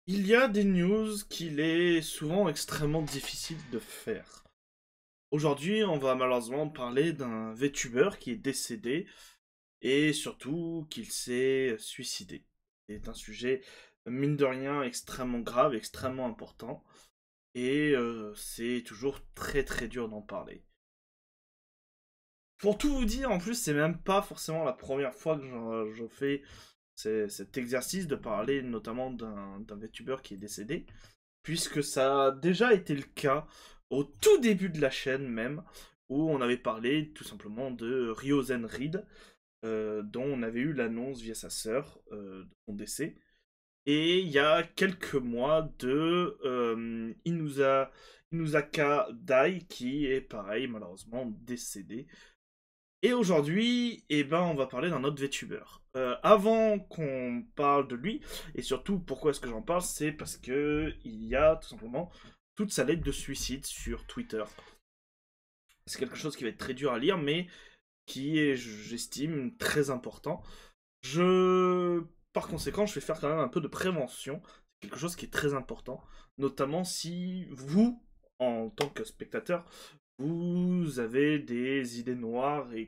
Il y a des news qu'il est souvent extrêmement difficile de faire. Aujourd'hui, on va malheureusement parler d'un VTuber qui est décédé et surtout qu'il s'est suicidé. C'est un sujet, mine de rien, extrêmement grave, extrêmement important et c'est toujours très très dur d'en parler. Pour tout vous dire, en plus, c'est même pas forcément la première fois que je fais cet exercice de parler notamment d'un VTuber qui est décédé, puisque ça a déjà été le cas au tout début de la chaîne même, où on avait parlé tout simplement de Ryozen Reed, dont on avait eu l'annonce via sa sœur de son décès. Et il y a quelques mois de Inuzaka Dai, qui est pareil, malheureusement décédé. Et aujourd'hui, eh ben, on va parler d'un autre VTuber. Avant qu'on parle de lui, et surtout pourquoi est-ce que j'en parle, c'est parce que il y a tout simplement toute sa lettre de suicide sur Twitter. C'est quelque chose qui va être très dur à lire, mais qui est, j'estime, très important. Par conséquent, je vais faire quand même un peu de prévention. C'est quelque chose qui est très important, notamment si vous, en tant que spectateur, vous avez des idées noires et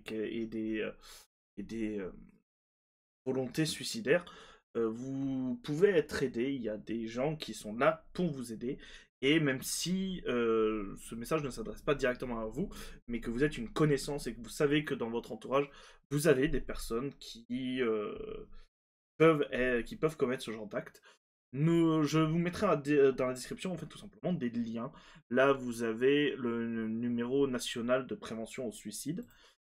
des volontés suicidaires, vous pouvez être aidé. Il y a des gens qui sont là pour vous aider. Et même si ce message ne s'adresse pas directement à vous, mais que vous êtes une connaissance et que vous savez que dans votre entourage, vous avez des personnes qui peuvent commettre ce genre d'acte, je vous mettrai dans la description en fait tout simplement des liens. Là, vous avez le numéro national de prévention au suicide.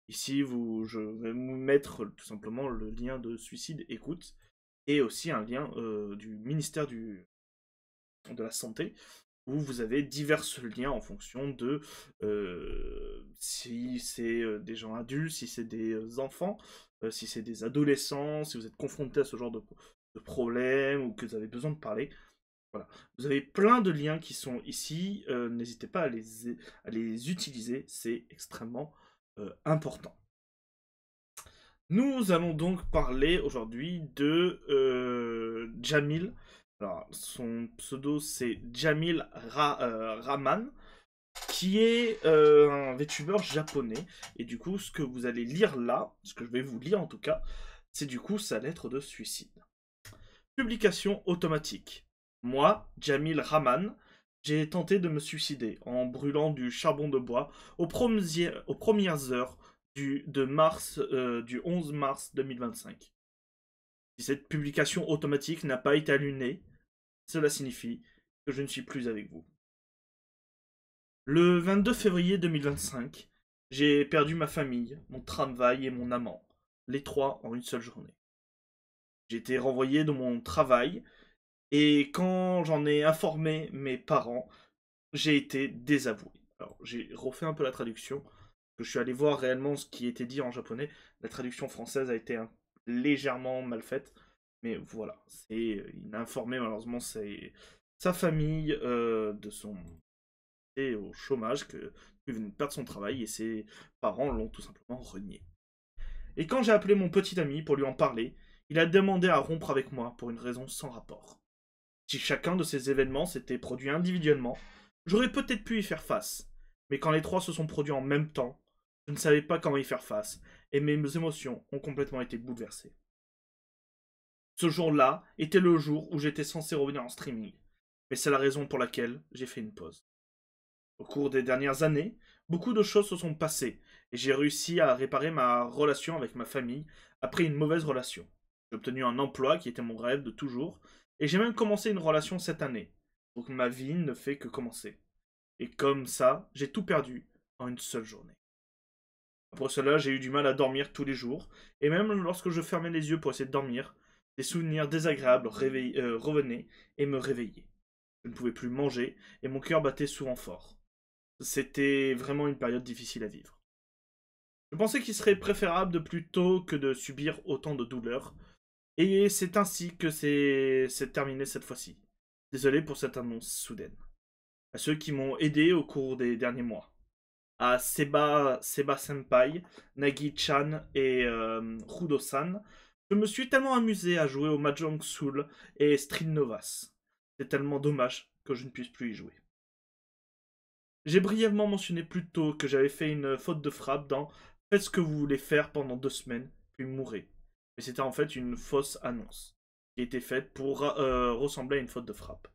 Ici, je vais vous mettre tout simplement le lien de suicide écoute et aussi un lien du ministère de la Santé où vous avez divers liens en fonction de si c'est des gens adultes, si c'est des enfants, si c'est des adolescents, si vous êtes confronté à ce genre de problème ou que vous avez besoin de parler. Voilà. Vous avez plein de liens qui sont ici. N'hésitez pas à les utiliser. C'est extrêmement important. Nous allons donc parler aujourd'hui de Jamil. Alors, son pseudo c'est Rahman, qui est un VTuber japonais. Et du coup, ce que vous allez lire là, ce que je vais vous lire en tout cas, c'est du coup sa lettre de suicide. Publication automatique. Moi, Jamil Rahman, j'ai tenté de me suicider en brûlant du charbon de bois aux premières heures du 11 mars 2025. Si cette publication automatique n'a pas été allumée, cela signifie que je ne suis plus avec vous. Le 22 février 2025, j'ai perdu ma famille, mon travail et mon amant, les trois en une seule journée. J'ai été renvoyé de mon travail et quand j'en ai informé mes parents, j'ai été désavoué. Alors, j'ai refait un peu la traduction, que je suis allé voir réellement ce qui était dit en japonais. La traduction française a été légèrement mal faite, mais voilà. Il a informé malheureusement sa famille de son et au chômage, qu'il venait de perdre son travail et ses parents l'ont tout simplement renié. Et quand j'ai appelé mon petit ami pour lui en parler, il a demandé à rompre avec moi pour une raison sans rapport. Si chacun de ces événements s'était produit individuellement, j'aurais peut-être pu y faire face. Mais quand les trois se sont produits en même temps, je ne savais pas comment y faire face, et mes émotions ont complètement été bouleversées. Ce jour-là était le jour où j'étais censé revenir en streaming, mais c'est la raison pour laquelle j'ai fait une pause. Au cours des dernières années, beaucoup de choses se sont passées, et j'ai réussi à réparer ma relation avec ma famille après une mauvaise relation. J'ai obtenu un emploi qui était mon rêve de toujours, et j'ai même commencé une relation cette année. Donc ma vie ne fait que commencer. Et comme ça, j'ai tout perdu en une seule journée. Pour cela, j'ai eu du mal à dormir tous les jours, et même lorsque je fermais les yeux pour essayer de dormir, des souvenirs désagréables revenaient et me réveillaient. Je ne pouvais plus manger, et mon cœur battait souvent fort. C'était vraiment une période difficile à vivre. Je pensais qu'il serait préférable de plutôt que de subir autant de douleurs, et c'est ainsi que c'est terminé cette fois-ci. Désolé pour cette annonce soudaine. À ceux qui m'ont aidé au cours des derniers mois. À Seba Senpai, Nagi-chan et Rudo-san, je me suis tellement amusé à jouer au Mahjong Soul et Street Novas. C'est tellement dommage que je ne puisse plus y jouer. J'ai brièvement mentionné plus tôt que j'avais fait une faute de frappe dans Faites ce que vous voulez faire pendant 2 semaines, puis mourrez. Mais c'était en fait une fausse annonce qui était faite pour ressembler à une faute de frappe.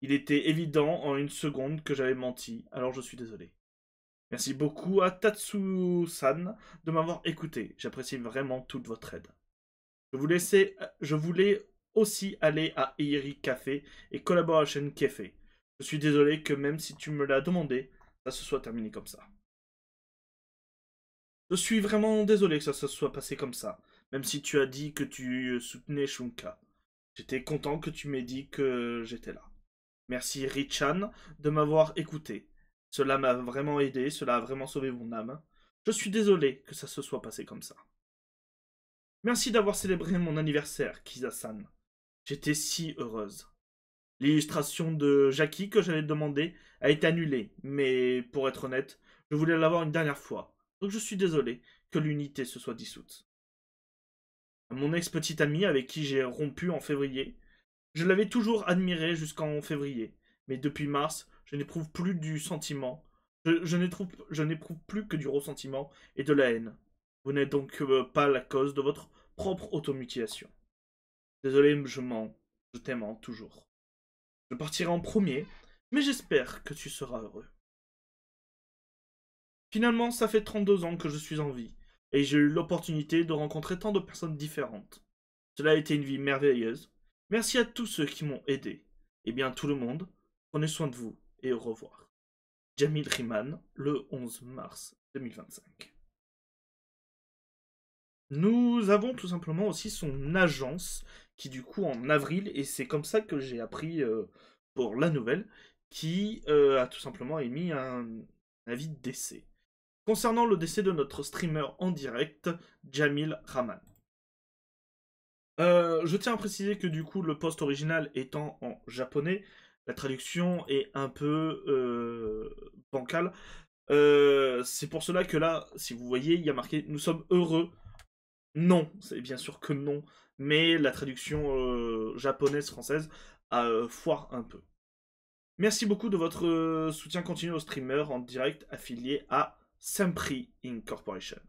Il était évident en une seconde que j'avais menti, alors je suis désolé. Merci beaucoup à Tatsu-san de m'avoir écouté. J'apprécie vraiment toute votre aide. Je voulais aussi aller à Eiri Café et Collaboration Café. Je suis désolé que même si tu me l'as demandé, ça se soit terminé comme ça. Je suis vraiment désolé que ça se soit passé comme ça, même si tu as dit que tu soutenais Shunka. J'étais content que tu m'aies dit que j'étais là. Merci Richan de m'avoir écouté. Cela m'a vraiment aidé, cela a vraiment sauvé mon âme. Je suis désolé que ça se soit passé comme ça. Merci d'avoir célébré mon anniversaire, Kiza-san. J'étais si heureuse. L'illustration de Jackie que j'avais demandé a été annulée, mais pour être honnête, je voulais l'avoir une dernière fois. Donc je suis désolé que l'unité se soit dissoute. Mon ex-petite amie avec qui j'ai rompu en février, je l'avais toujours admirée jusqu'en février, mais depuis mars, je n'éprouve plus du sentiment. Je n'éprouve plus que du ressentiment et de la haine. Vous n'êtes donc pas la cause de votre propre automutilation. Désolé, je mens. Je t'aime toujours. Je partirai en premier, mais j'espère que tu seras heureux. Finalement, ça fait 32 ans que je suis en vie, et j'ai eu l'opportunité de rencontrer tant de personnes différentes. Cela a été une vie merveilleuse. Merci à tous ceux qui m'ont aidé. Et bien tout le monde, prenez soin de vous, et au revoir. Jamil Riman, le 11 mars 2025. Nous avons tout simplement aussi son agence, qui du coup en avril, et c'est comme ça que j'ai appris pour la nouvelle, qui a tout simplement émis un avis de décès. Concernant le décès de notre streamer en direct, Jamil Rahman. Je tiens à préciser que du coup, le post original étant en japonais, la traduction est un peu bancale. C'est pour cela que là, si vous voyez, il y a marqué « Nous sommes heureux ». Non, c'est bien sûr que non, mais la traduction japonaise-française foire un peu. Merci beaucoup de votre soutien continu aux streamers en direct affiliés à Sempri Incorporation.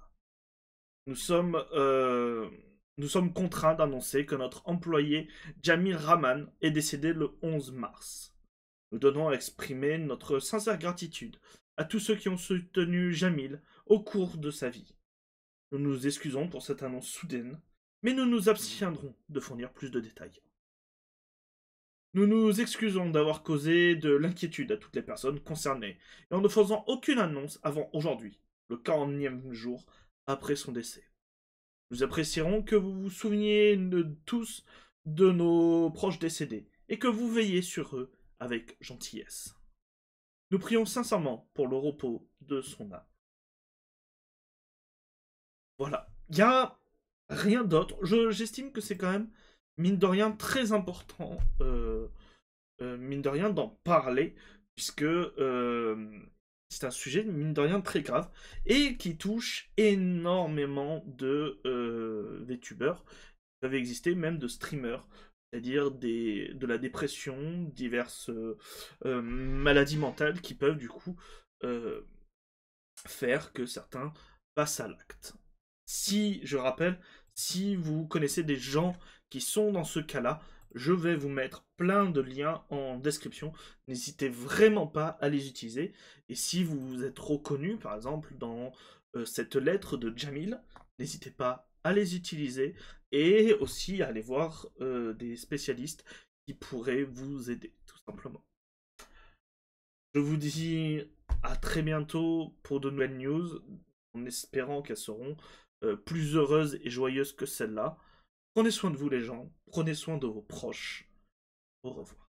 Nous sommes, euh, nous sommes contraints d'annoncer que notre employé Jamil Rahman est décédé le 11 mars. Nous donnons à exprimer notre sincère gratitude à tous ceux qui ont soutenu Jamil au cours de sa vie. Nous nous excusons pour cette annonce soudaine, mais nous nous abstiendrons de fournir plus de détails. Nous nous excusons d'avoir causé de l'inquiétude à toutes les personnes concernées et en ne faisant aucune annonce avant aujourd'hui, le 40e jour après son décès. Nous apprécierons que vous vous souveniez tous de nos proches décédés et que vous veillez sur eux avec gentillesse. Nous prions sincèrement pour le repos de son âme. Voilà. Il n'y a rien d'autre. J'estime que c'est quand même, mine de rien, très important, mine de rien, d'en parler, puisque c'est un sujet, mine de rien, très grave, et qui touche énormément de VTubers, qui peuvent exister, même de streamers, c'est-à-dire de la dépression, diverses maladies mentales qui peuvent, du coup, euh, faire que certains passent à l'acte. Si, je rappelle, si vous connaissez des gens qui sont dans ce cas-là, je vais vous mettre plein de liens en description. N'hésitez vraiment pas à les utiliser. Et si vous vous êtes reconnu, par exemple, dans cette lettre de Jamil, n'hésitez pas à les utiliser et aussi à aller voir des spécialistes qui pourraient vous aider, tout simplement. Je vous dis à très bientôt pour de nouvelles news, en espérant qu'elles seront plus heureuses et joyeuses que celles-là. Prenez soin de vous les gens, prenez soin de vos proches. Au revoir.